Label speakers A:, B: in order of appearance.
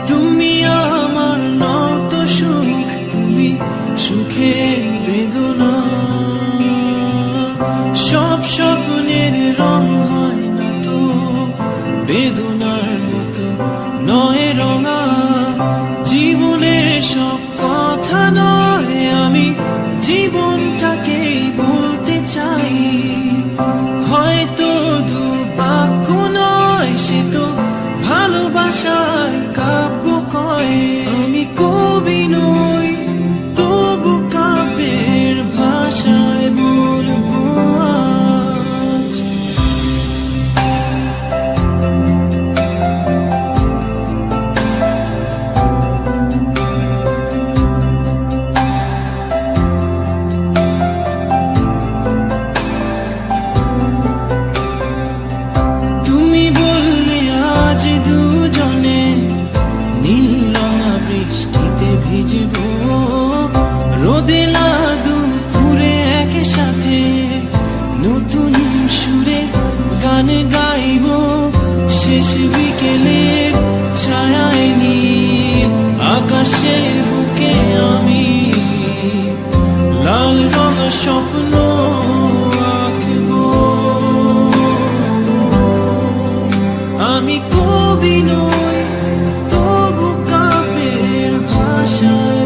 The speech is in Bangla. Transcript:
A: তুমি আমার নত সুখ, তুমি সুখের বেদনা। সব স্বপ্নের রং হয় না তো বেদনার মতো নয় রঙা। জীবনের সব কথা নয়, আমি জীবনটাকেই বলতে চাই। হয়তো দু বাক্য নয়, সে তো ভালোবাসার কাব্য কয়। আমি কবি নই, তবু কাব্যের ভাষায় বলবো আজ। তুমি বললে আজ দুজনে নীল রঙা বৃষ্টিতে ভিজব, রোদে না দুপুরে একসাথে নতুন সুরে গান গাইব। শেষ বিকেলের ছায়ায় নীল আকাশের বুকে আমি লাল রঙা স্বপ্ন আঁকবো। আমি কবি নই, তবু কাব্যের ভাষায়